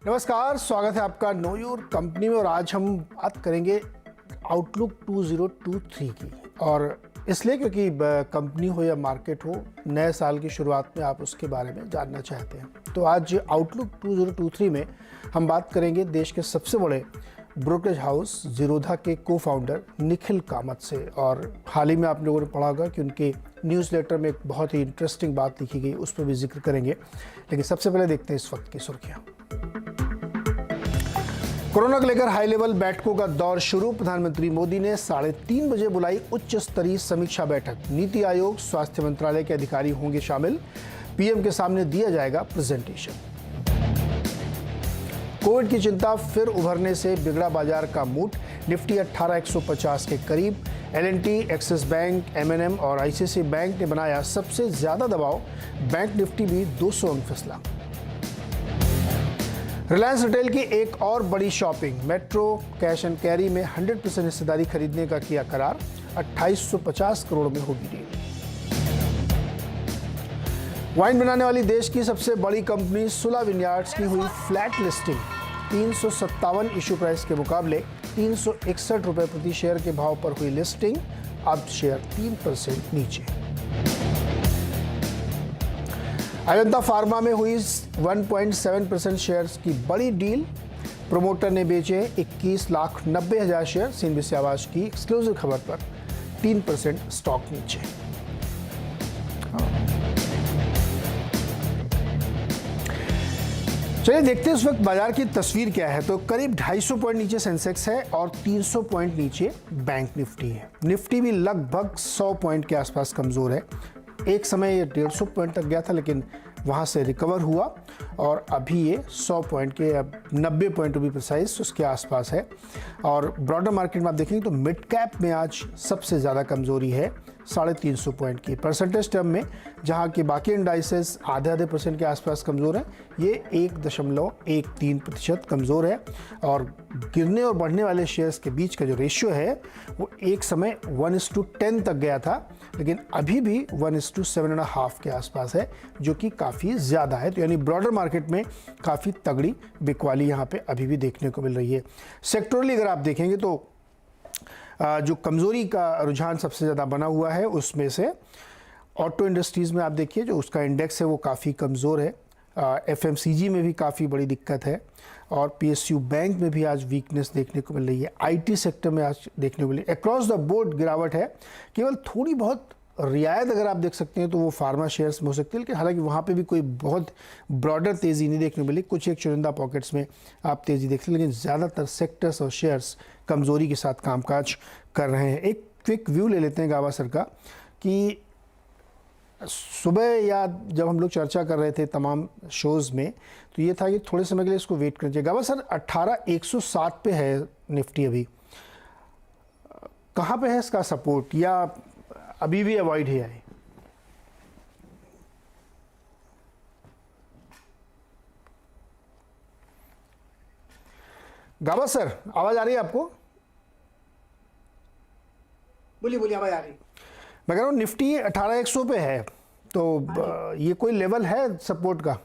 नमस्कार, स्वागत है आपका नो योर कंपनी में। और आज हम बात करेंगे आउटलुक 2023 की, और इसलिए क्योंकि कंपनी हो या मार्केट हो, नए साल की शुरुआत में आप उसके बारे में जानना चाहते हैं। तो आज आउटलुक 2023 में हम बात करेंगे देश के सबसे बड़े ब्रोकरेज हाउस जीरोधा के को फाउंडर निखिल कामत से। और हाल ही में आप लोगों ने पढ़ा होगा कि उनके न्यूज़लेटर में एक बहुत ही इंटरेस्टिंग बात लिखी गई, उस पर भी जिक्र करेंगे। लेकिन सबसे पहले देखते हैं इस वक्त की सुर्खियां। कोरोना को लेकर हाई लेवल बैठकों का दौर शुरू। प्रधानमंत्री मोदी ने 3:30 बजे बुलाई उच्च स्तरीय समीक्षा बैठक। नीति आयोग, स्वास्थ्य मंत्रालय के अधिकारी होंगे शामिल। पीएम के सामने दिया जाएगा प्रेजेंटेशन। कोविड की चिंता फिर उभरने से बिगड़ा बाजार का मूड। निफ्टी 18,150 के करीब। एल&टी, एक्सिस बैंक, एम&एम और आईसीआईसीआई बैंक ने बनाया सबसे ज्यादा दबाव। बैंक निफ्टी भी 200 अंक फिसला। रिलायंस रिटेल की एक और बड़ी shopping. Metro cash and carry में 100% हिस्सेदारी खरीदने का किया करार। 2850 करोड़ में होगी डील। वाइन बनाने वाली देश की सबसे बड़ी कंपनी सुला विनयार्ड्स की हुई फ्लैट लिस्टिंग। 357 इशू प्राइस के मुकाबले 361 रुपए प्रति शेयर के भाव पर हुई लिस्टिंग। अब शेयर 3% नीचे। अजंता फार्मा में हुई 1.7% शेयर्स की बड़ी डील। प्रोमोटर ने बेचे 21,90,000 शेयर। सीएनबीसी आवाज की एक्सक्लूसिव खबर पर 3% स्टॉक नीचे। चलिए देखते हैं इस वक्त बाजार की तस्वीर क्या है। तो करीब 250 पॉइंट नीचे सेंसेक्स है और 300 पॉइंट नीचे बैंक निफ्टी है। निफ्टी भी लगभग 100 पॉइंट के आसपास कमजोर है। एक समय ये 150 पॉइंट तक गया था, लेकिन वहाँ से रिकवर हुआ और अभी ये 100 पॉइंट के, अब 90 पॉइंट टू बी प्रिसाइज, उसके आसपास है। और ब्रॉडर मार्केट में आप देखेंगे तो मिड कैप में आज सबसे ज़्यादा कमजोरी है, 350 पॉइंट की। परसेंटेज टर्म में जहाँ के बाकी इंडाइसेस आधे % के आसपास कमज़ोर है, ये 1.13% कमज़ोर है। और गिरने और बढ़ने वाले शेयर्स के बीच का जो रेशियो है वो एक समय 1:10 तक गया था, लेकिन अभी भी 1:7.5 के आसपास है, जो कि काफ़ी ज़्यादा है। तो यानी ब्रॉडर मार्केट में काफ़ी तगड़ी बिकवाली यहाँ पे अभी भी देखने को मिल रही है। सेक्टोरली अगर आप देखेंगे तो जो कमज़ोरी का रुझान सबसे ज़्यादा बना हुआ है, उसमें से ऑटो इंडस्ट्रीज़ में आप देखिए जो उसका इंडेक्स है वो काफ़ी कमज़ोर है। एफएमसीजी में भी काफ़ी बड़ी दिक्कत है और पीएसयू बैंक में भी आज वीकनेस देखने को मिल रही है। आईटी सेक्टर में आज देखने को मिली अक्रॉस द बोर्ड गिरावट है। केवल थोड़ी बहुत रियायत अगर आप देख सकते हैं तो वो फार्मा शेयर्स में हो सकती है, लेकिन हालांकि वहाँ पे भी कोई बहुत ब्रॉडर तेज़ी नहीं देखने को मिली। कुछ एक चुनिंदा पॉकेट्स में आप तेज़ी देखते हैं, लेकिन ज़्यादातर सेक्टर्स और शेयर्स कमज़ोरी के साथ कामकाज कर रहे हैं। एक क्विक व्यू ले लेते हैं गावा सर का कि सुबह या जब हम लोग चर्चा कर रहे थे तमाम शोज़ में, तो ये था कि थोड़े समय के लिए इसको वेट करना चाहिए। गावा सर 18,107 पे है निफ्टी, अभी कहाँ पे है इसका सपोर्ट, या अभी भी अवॉइड है? गावा सर आवाज आ रही है आपको? बोलिए आवाज आ रही। मैं कह रहा हूँ निफ्टी 18,100 पे है, तो ये कोई लेवल है सपोर्ट का?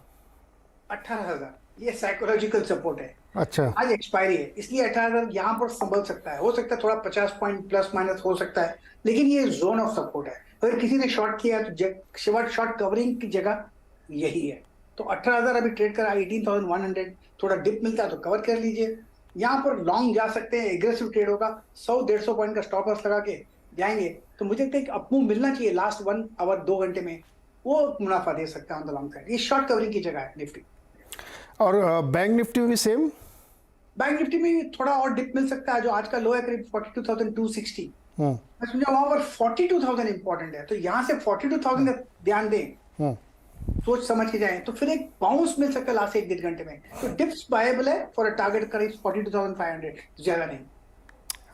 18,000 ये साइकोलॉजिकल सपोर्ट है। अच्छा, आज एक्सपायरी है, इसलिए 18,000 यहाँ पर संभल सकता है। हो सकता है थोड़ा 50 पॉइंट प्लस माइनस हो सकता है, लेकिन ये जोन ऑफ सपोर्ट है। अगर किसी ने शॉर्ट किया तो शॉर्ट कवरिंग की जगह यही है। तो 18,000 अभी ट्रेड करा, 18,100 थोड़ा डिप मिलता है तो कवर कर लीजिए। यहाँ पर लॉन्ग जा सकते हैं, एग्रेसिव ट्रेड होगा। 100-150 पॉइंट का स्टॉप लॉस लगा के जाएंगे तो मुझे लगता है कि अपमूव मिलना चाहिए लास्ट 1 आवर 2 घंटे में, वो मुनाफा दे सकता है ऑन द लॉन्ग साइड। ये शॉर्ट कवरिंग की जगह है निफ्टी। और बैंक निफ्टी में भी सेम? बैंक निफ्टी में थोड़ा और डिप मिल सकता है। जो आज का लो है करीब 42,260, मैं समझा वहां पर 42,000 इंपॉर्टेंट है, तो यहाँ से 42,000 का ध्यान दें, सोच समझ के जाए तो फिर एक बाउंस मिल सकता है लास्ट 1-1.5 घंटे में। तो डिप्स बायबल है फॉर अ टारगेट करीब 42,500, ज्यादा नहीं।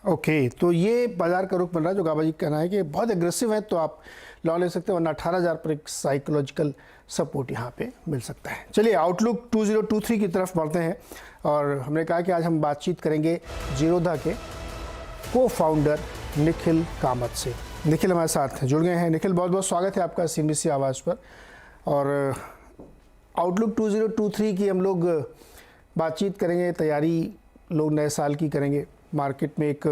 ओके, तो ये बाजार का रुख बन रहा है। जो गाबा जी का कहना है कि बहुत एग्रेसिव है तो आप लॉ ले सकते हैं, वरना 18,000 पर एक साइकोलॉजिकल सपोर्ट यहाँ पे मिल सकता है। चलिए आउटलुक 2023 की तरफ बढ़ते हैं और हमने कहा कि आज हम बातचीत करेंगे जीरोधा के को फाउंडर निखिल कामत से। निखिल हमारे साथ जुड़ गए हैं। निखिल, बहुत बहुत स्वागत है आपका सीएनबीसी आवाज़ पर। और आउटलुक 2023 की हम लोग बातचीत करेंगे, तैयारी लोग नए साल की करेंगे। मार्केट में एक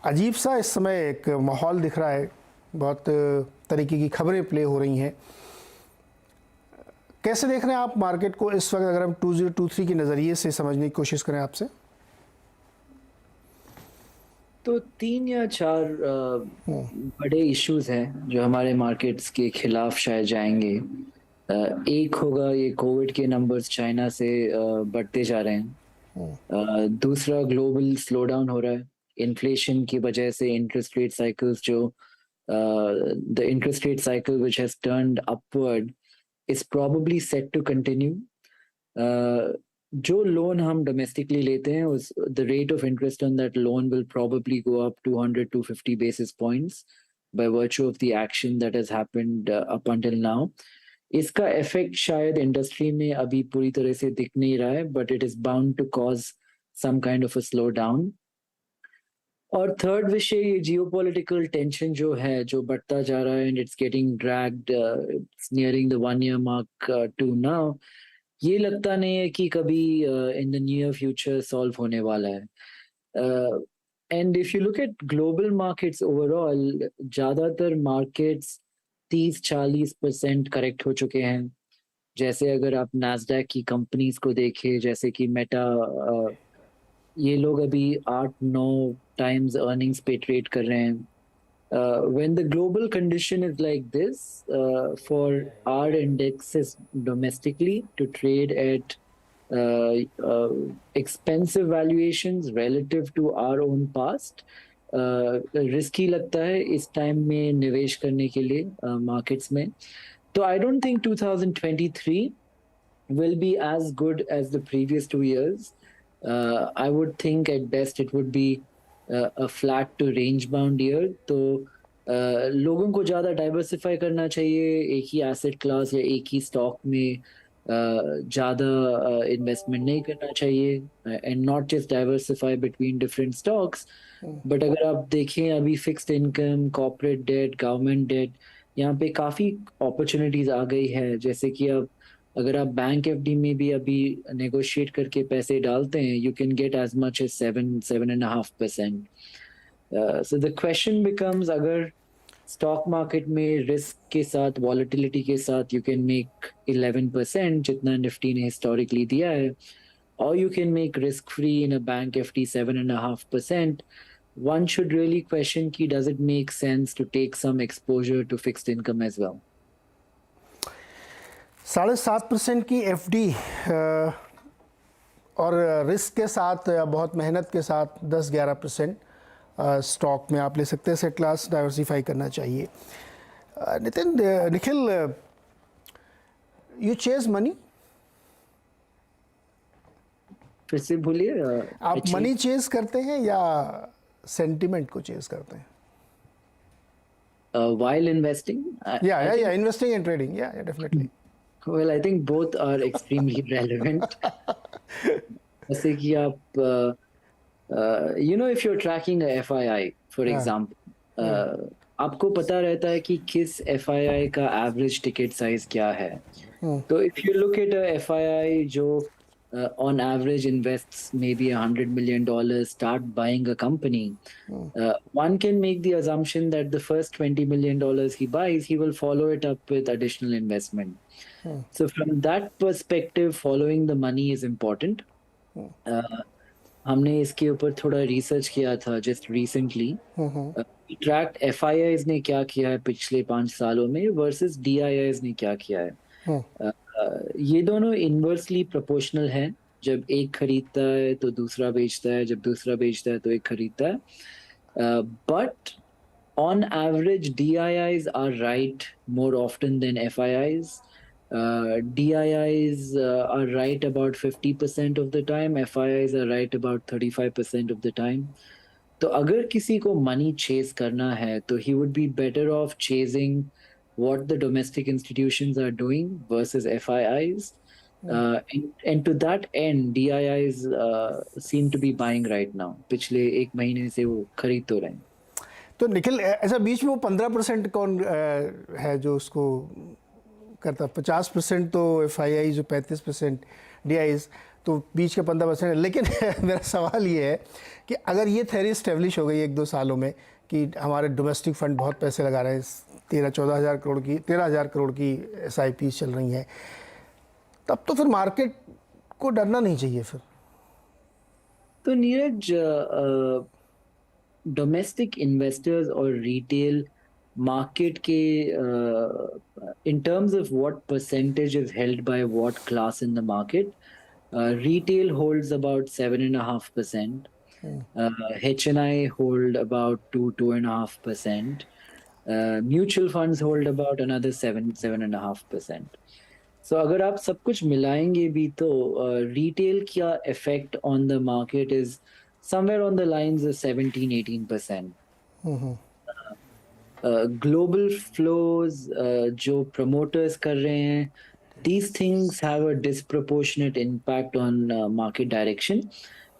अजीब सा इस समय एक माहौल दिख रहा है, बहुत तरीके की खबरें प्ले हो रही हैं। कैसे देख रहे हैं आप मार्केट को इस वक्त, अगर हम 2023 के नज़रिए से समझने की कोशिश करें आपसे? तो 3 या 4 बड़े इश्यूज हैं जो हमारे मार्केट्स के खिलाफ शायद जाएंगे। एक होगा ये कोविड के नंबर्स चाइना से बढ़ते जा रहे हैं। दूसरा ग्लोबल स्लोडाउन हो रहा है इन्फ्लेशन की वजह से। इंटरेस्ट रेट साइकिल्स जो the interest rate cycle which has turned upward is probably set to continue. जो लोन हम डोमेस्टिकली लेते हैं उस the rate of interest on that loan will probably go up 200-250 basis points by virtue of the action that has happened up until now. इसका effect शायद industry में अभी पूरी तरह से दिख नहीं रहा है, but it is bound to cause some kind of a slow down. और थर्ड विषय ये जियोपॉलिटिकल टेंशन जो है, जो बढ़ता जा रहा है and it's getting dragged, it's nearing the 1 year mark to now. ये लगता नहीं है कि कभी in the near future solve होने वाला है। And if you look at global markets overall, ज़्यादातर मार्केट्स 30-40% करेक्ट हो चुके हैं। जैसे अगर आप नास्डैक की कंपनीज को देखें, जैसे कि मेटा, ये लोग अभी 8-9 times अर्निंग्स पे ट्रेड कर रहे हैं। When the global condition is like this, for our indexes domestically to trade at expensive valuations relative to our own past, risky लगता है इस टाइम में निवेश करने के लिए मार्केट्स में। तो I don't think 2023 will be as good as the previous 2 years. I would think at best it would be a flat to range bound year। तो लोगों को ज़्यादा डाइवर्सिफाई करना चाहिए, एक ही एसेट क्लास या एक ही स्टॉक में ज़्यादा इन्वेस्टमेंट नहीं करना चाहिए, and not just diversify between different stocks. But अगर आप देखें अभी fixed income, corporate debt, government debt, यहाँ पे काफ़ी अपॉर्चुनिटीज़ आ गई है। जैसे कि अब अगर आप बैंक एफडी में भी अभी नेगोशिएट करके पैसे डालते हैं, you can get as much as 7-7.5%। So the question becomes, अगर स्टॉक मार्केट में रिस्क के साथ, वॉलेटिलिटी के साथ यू कैन मेक 11% जितना निफ्टी ने हिस्टोरिकली दिया है, और you can make risk free in a bank FD 7.5%, one should really question कि does it make sense to take some exposure to fixed income as well? 7.5% की FD और risk के साथ या बहुत मेहनत के साथ 10-11% स्टॉक में आप ले सकते हैं। सेट क्लास डाइवर्सिफाई करना चाहिए। Nikhil, you chase money? फिर से बोलिए। आप मनी चेज करते हैं या सेंटिमेंट को चेज करते हैं? While investing? Yeah, investing and trading. Yeah, definitely. Well, I think both are extremely relevant. जैसे कि आप if you're tracking a FII, for example, आपको पता रहता है कि किस FII का एवरेज टिकट साइज क्या है। तो if you look at a FII जो on average invests maybe $100 million, start buying a company, one can make the assumption that the first $20 million he buys, he will follow it up with additional investment. So from that perspective, following the money is important. हमने इसके ऊपर थोड़ा research किया था just recently. Tract FIIs ने क्या किया है पिछले 5 सालों में versus DIIs ने क्या किया है। ये दोनों इनवर्सली प्रोपोर्शनल हैं। जब एक खरीदता है तो दूसरा बेचता है, जब दूसरा बेचता है तो एक खरीदता है। But on average DIIs are right more often than FIIs. DIIs are right about 50% of the time, FIIs are right about 35% of the time. तो अगर किसी को मनी चेज करना है तो he would be better off chasing what the domestic institutions are doing versus FIIs. And to that end, DIIs seem to be buying right now. पिछले 1 महीने से वो खरीद तो रहे हैं। तो निखिल, ऐसा बीच में वो 15% कौन है जो उसको करता? 50% तो FII, जो 35% DIIs। तो बीच के 15%। लेकिन मेरा सवाल ये है कि अगर ये थ्योरी स्टेब्लिश हो गई 1-2 सालों में कि हमारे डोमेस्टिक फंड बहुत पैसे लगा रहे हैं, 13,000 करोड़ की SIP चल रही हैं, तब तो फिर मार्केट को डरना नहीं चाहिए फिर। तो नीरज, डोमेस्टिक इन्वेस्टर्स और रिटेल मार्केट के in terms of what percentage is held by what class in the market, retail holds about 7.5%. HNI hold about 2.5%. Mutual funds hold about another 7.5%. So अगर आप सब कुछ मिलाएंगे भी तो retail क्या effect on the market is somewhere on the lines of 17-18%. Global flows जो promoters कर रहे हैं, these things have a disproportionate impact on market direction.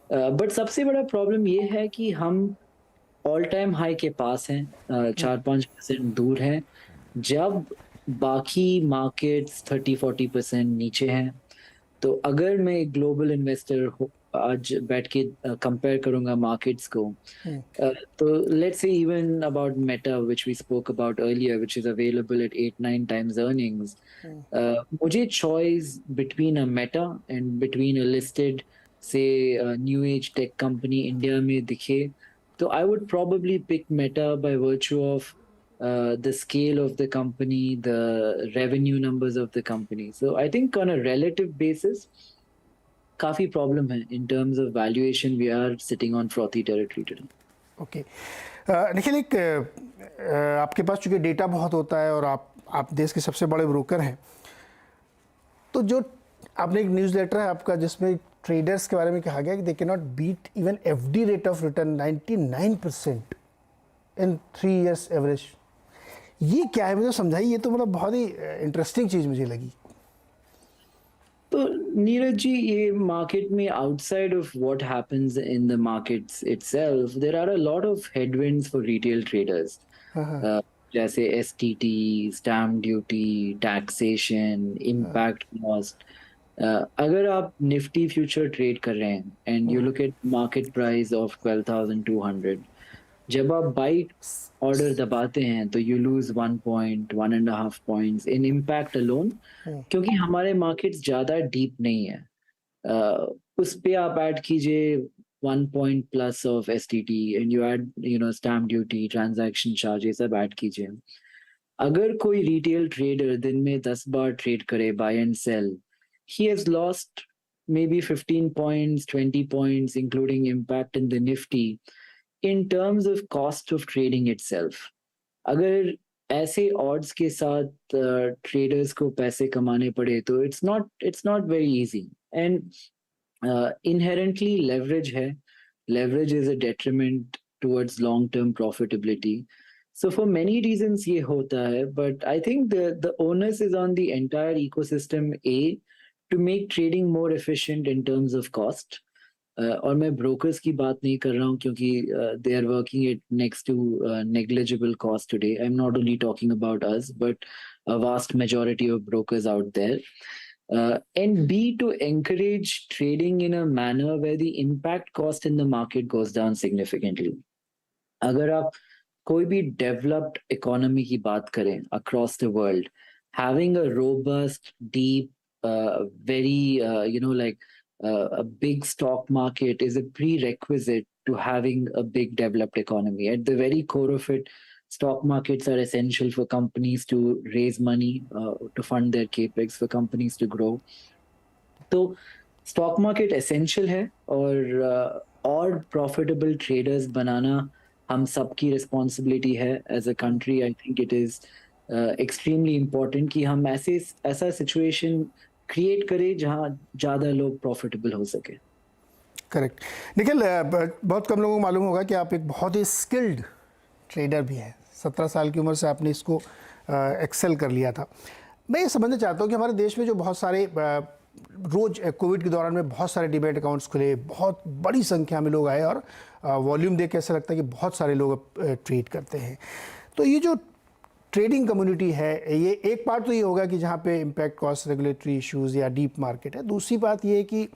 But सबसे बड़ा problem ये है कि हम ऑल टाइम हाई के पास हैं, 4-5% दूर हैं, जब बाकी मार्केट्स 30-40% नीचे हैं। तो अगर मैं एक ग्लोबल इन्वेस्टर आज बैठ के कंपेयर करूंगा मार्केट्स को, तो let's say even about Meta which we spoke about earlier, which is available at 8-9 times earnings, मुझे choice between a Meta and between a listed say new age tech company India में दिखे, तो I would probably pick Meta by virtue of the scale of the company, the revenue numbers of the company. So I think on a relative basis, काफी problem है in terms of valuation. We are sitting on frothy territory today. Okay. Nikhil, एक आपके पास चूंकि data बहुत होता है और आप देश के सबसे बड़े ब्रोकर हैं, तो जो आपने एक न्यूज़ लेटर है आपका जिसमें ट्रेडर्स के बारे में कहा गया कि they can not beat even FD rate of return 99% in 3 years average. ये क्या है, मुझे समझाइए। ये तो मतलब बहुत ही इंटरेस्टिंग चीज़ मुझे लगी। तो नीरज जी, ये मार्केट में outside of what happens in the markets itself, there are a lot of headwinds for retail traders, जैसे STT, stamp duty, taxation, impact cost. अगर आप निफ्टी फ्यूचर ट्रेड कर रहे हैं and you look at market price of 12,200, जब आप buy order दबाते हैं तो you lose 1 point, 1.5 points in impact alone, क्योंकि हमारे मार्केट्स ज़्यादा डीप नहीं है। उस पे आप ऐड कीजिए 1 point plus of STT and you add stamp duty, transaction charges, सब ऐड कीजिए। अगर कोई रिटेल ट्रेडर दिन में 10 बार ट्रेड करे buy and sell, he has lost maybe 15 points, 20 points, including impact in the Nifty, in terms of cost of trading itself. अगर ऐसे odds के साथ traders को पैसे कमाने पड़े तो it's not very easy, and inherently leverage है. Leverage is a detriment towards long-term profitability. So for many reasons ये होता है, but I think the onus is on the entire ecosystem to make trading more efficient in terms of cost. और मैं brokers की बात नहीं कर रहा हूँ क्योंकि they are working at next to negligible cost today. I'm not only talking about us, but a vast majority of brokers out there. And B, to encourage trading in a manner where the impact cost in the market goes down significantly. अगर आप कोई भी developed economy की बात करें across the world, having a robust, deep, very a big stock market is a prerequisite to having a big developed economy. At the very core of it, stock markets are essential for companies to raise money, to fund their capex, for companies to grow. तो stock market essential है और profitable traders बनाना हम सबकी responsibility है as a country. I think it is extremely important कि हम ऐसा situation create करें जहां ज़्यादा लोग प्रॉफिटेबल हो सके। करेक्ट। निखिल, बहुत कम लोगों को मालूम होगा कि आप एक बहुत ही स्किल्ड ट्रेडर भी हैं। 17 साल की उम्र से आपने इसको एक्सेल कर लिया था। मैं ये समझना चाहता हूँ कि हमारे देश में जो बहुत सारे रोज़ कोविड के दौरान में बहुत सारे डिमेट अकाउंट्स खुले, बहुत बड़ी संख्या में लोग आए और वॉल्यूम देख के ऐसा लगता है कि बहुत सारे लोग ट्रेड करते हैं। तो ये जो ट्रेडिंग कम्युनिटी है, ये एक पार्ट तो ये होगा कि जहाँ पे इम्पैक्ट कॉस्ट, रेगुलेटरी इश्यूज़ या डीप मार्केट है। दूसरी बात ये है कि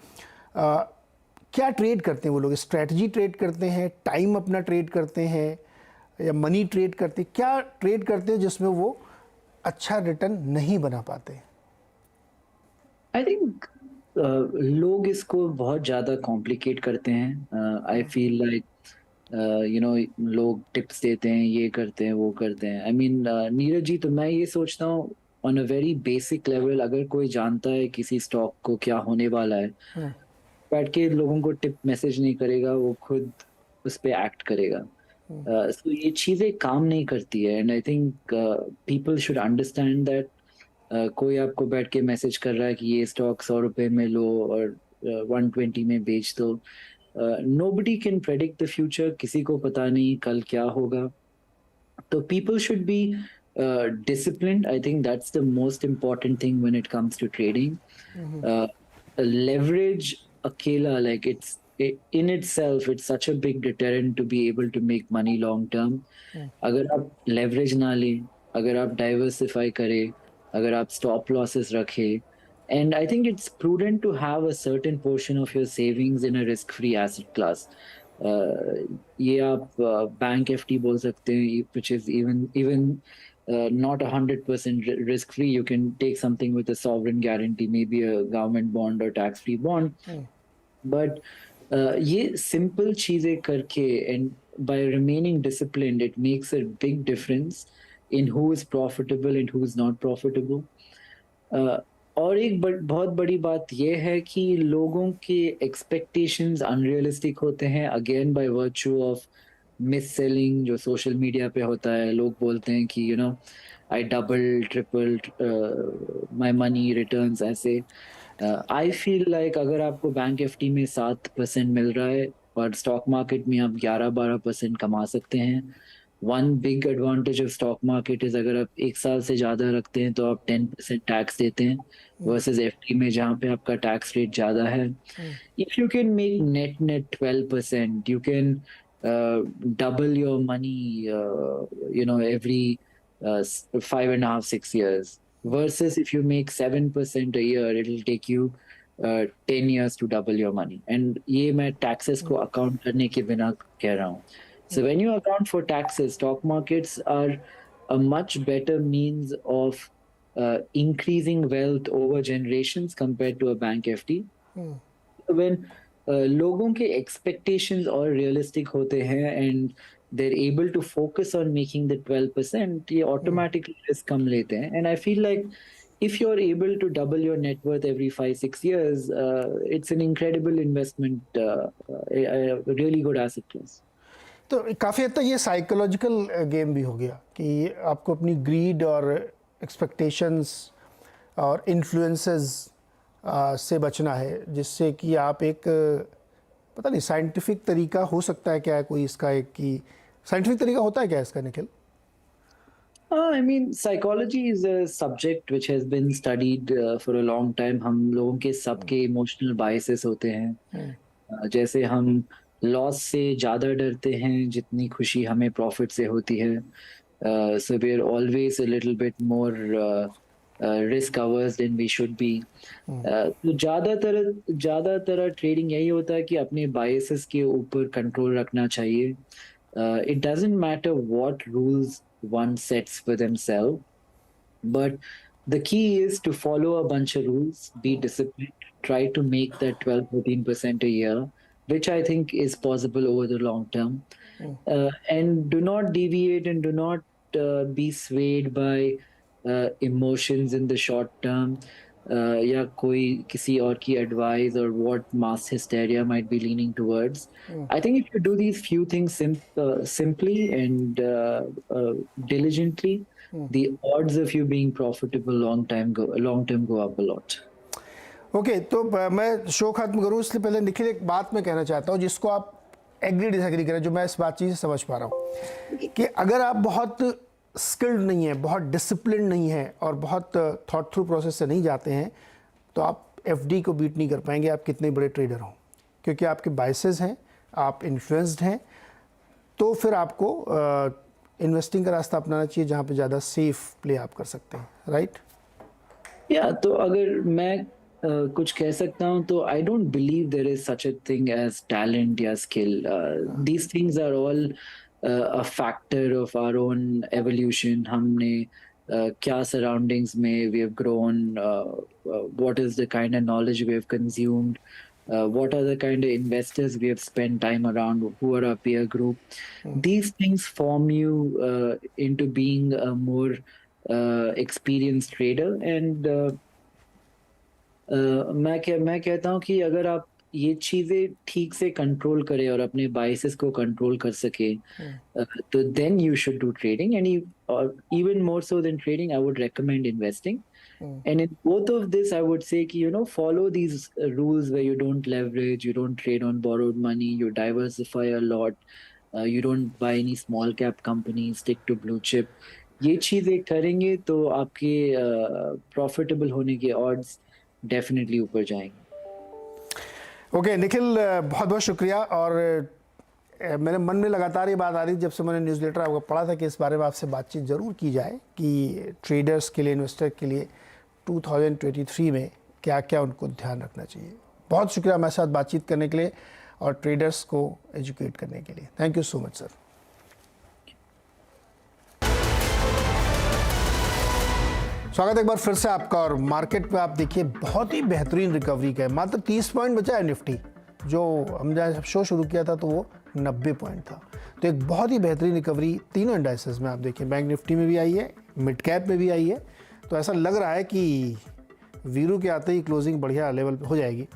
क्या ट्रेड करते हैं वो लोग? स्ट्रैटेजी ट्रेड करते हैं, टाइम अपना ट्रेड करते हैं, या मनी ट्रेड करते हैं? क्या ट्रेड करते हैं जिसमें वो अच्छा रिटर्न नहीं बना पाते? आई थिंक लोग इसको बहुत ज़्यादा कॉम्प्लिकेट करते हैं. आई फील लाइक लोग टिप्स देते हैं, ये करते हैं, वो करते हैं. आई मीन नीरज जी, तो मैं ये सोचता हूँ on a very basic level, अगर कोई जानता है किसी स्टॉक को क्या होने वाला है, बैठ के लोगों को टिप मैसेज नहीं करेगा, वो खुद उस पर एक्ट करेगा. So ये चीज़ें काम नहीं करती है. And I think people should understand that कोई आपको बैठ के मैसेज कर रहा है कि ये स्टॉक 100 रुपए में लो और 120 में बेच दो. Nobody can predict the future. किसी को पता नहीं कल क्या होगा. तो people should be disciplined. I think that's the most important thing when it comes to trading. Leverage akela, like in itself, it's such a big deterrent to be able to make money long term. अगर आप leverage ना लें, अगर आप diversify करें, अगर आप stop losses रखें, and I think it's prudent to have a certain portion of your savings in a risk-free asset class. ये आप बैंक FD बोल सकते हैं, which is even not 100% risk free. You can take something with a sovereign guarantee, maybe a government bond or tax free bond. But ये simple चीजें करके, and by remaining disciplined, it makes a big difference in who is profitable and who is not profitable. और एक बहुत बड़ी बात यह है कि लोगों के एक्सपेक्टेशंस अनरियलिस्टिक होते हैं, again by virtue of mis selling जो सोशल मीडिया पे होता है. लोग बोलते हैं कि I double triple my money returns, ऐसे. आई फील लाइक अगर आपको बैंक FD में 7% मिल रहा है और स्टॉक मार्केट में आप 11-12% कमा सकते हैं. One big advantage of stock market is अगर आप 1 साल से ज़्यादा रखते हैं तो आप 10% टैक्स देते हैं, वर्सेस FD में जहाँ पे आपका टैक्स रेट ज़्यादा है. If you can make net 12%, you can double your money every 5.5-6 years, versus if you make 7% a year, it'll take you 10 years to double your money. And ये मैं taxes को account करने के बिना कह रहा हूँ. So when you account for taxes, stock markets are a much better means of increasing wealth over generations compared to a bank FD. When लोगों के expectations और realistic होते हैं and they're able to focus on making the 12%, ये automatically risk कम लेते हैं. And I feel like if you're able to double your net worth every 5-6 years, it's an incredible investment, a really good asset class. तो काफ़ी हद तक ये psychological game भी हो गया कि आपको अपनी ग्रीड और एक्सपेक्टेशंस और इन्फ्लुएंसेस से बचना है, जिससे कि आप एक पता नहीं साइंटिफिक तरीका हो सकता है क्या है कोई इसका, एक कि साइंटिफिक तरीका होता है क्या इसका Nikhil? I mean, psychology is a subject which has been studied for a long time. हम लोगों के सबके emotional biases होते हैं. जैसे हम लॉस से ज़्यादा डरते हैं जितनी खुशी हमें प्रॉफिट से होती है. So we are always a little bit more risk averse than we should be. तो ज़्यादातर ट्रेडिंग यही होता है कि अपने बायसेस के ऊपर कंट्रोल रखना चाहिए. It doesn't matter what rules one sets for themselves, but the key is to follow a bunch of rules, be disciplined, try to make that 12-13% a year, which I think is possible over the long term. And do not deviate and do not be swayed by emotions in the short term, या कोई किसी और की advice or what mass hysteria might be leaning towards. I think if you do these few things simply and diligently, the odds of you being profitable long term go up a lot. Okay, तो मैं show खत्म करूँ इसलिए पहले निखिल एक बात मैं कहना चाहता हूँ जिसको आप एग्री डिसएग्री करें, जो मैं इस बातचीत से समझ पा रहा हूँ कि अगर आप बहुत स्किल्ड नहीं है, बहुत डिसिप्लिन नहीं है और बहुत थॉट थ्रू प्रोसेस से नहीं जाते हैं, तो आप FD को बीट नहीं कर पाएंगे, आप कितने बड़े ट्रेडर हों, क्योंकि आपके बायसेस हैं, आप इन्फ्लुएंस्ड हैं. तो फिर आपको इन्वेस्टिंग का रास्ता अपनाना चाहिए जहाँ पे ज़्यादा सेफ प्ले आप कर सकते हैं, राइट? या तो अगर मैं कुछ कह सकता हूँ तो I don't believe there is such a thing as talent या skill. These things are all a factor of our own evolution. हमने क्या सराउंडिंग्स में we have grown, what is the kind of knowledge we have consumed, what are the kind of investors we have spent time around, who are our peer group. These things form you into being a more experienced trader. And मैं कहता हूँ कि अगर आप ये चीजें ठीक से कंट्रोल करें और अपने बाइसेस को कंट्रोल कर सके, तो then you should do trading. And even more so than trading, I would recommend investing. And in both of this, I would say, follow these rules where you don't leverage, you don't trade on borrowed money, you diversify a lot, you don't buy any small cap companies, stick to blue chip. ये चीजें करेंगे तो आपके profitable होने के odds definitely ऊपर जाएंगे. Okay Nikhil, बहुत बहुत शुक्रिया. और मेरे मन में लगातार ये बात आ रही, जब से मैंने न्यूज़लेटर आपको पढ़ा था कि इस बारे में आपसे बातचीत ज़रूर की जाए कि ट्रेडर्स के लिए, इन्वेस्टर के लिए 2023 में क्या क्या उनको ध्यान रखना चाहिए. बहुत शुक्रिया हमारे साथ बातचीत करने के लिए और ट्रेडर्स को एजुकेट करने के लिए. Thank you so much sir. स्वागत है एक बार फिर से आपका. और मार्केट पे आप देखिए बहुत ही बेहतरीन रिकवरी का है. मात्र 30 पॉइंट बचा है निफ्टी. जो हम जब शो शुरू किया था तो वो 90 पॉइंट था. तो एक बहुत ही बेहतरीन रिकवरी तीनों इंडाइसेस में आप देखिए, बैंक निफ्टी में भी आई है, मिड कैप में भी आई है. तो ऐसा लग रहा है कि वीरू के आते ही क्लोजिंग बढ़िया लेवल पे हो जाएगी.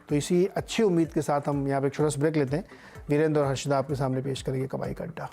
तो इसी अच्छी उम्मीद के साथ हम यहाँ पे एक छोटा सा ब्रेक लेते हैं. वीरेंद्र और हर्षदा आपके सामने पेश करेंगे कमाई का अड्डा.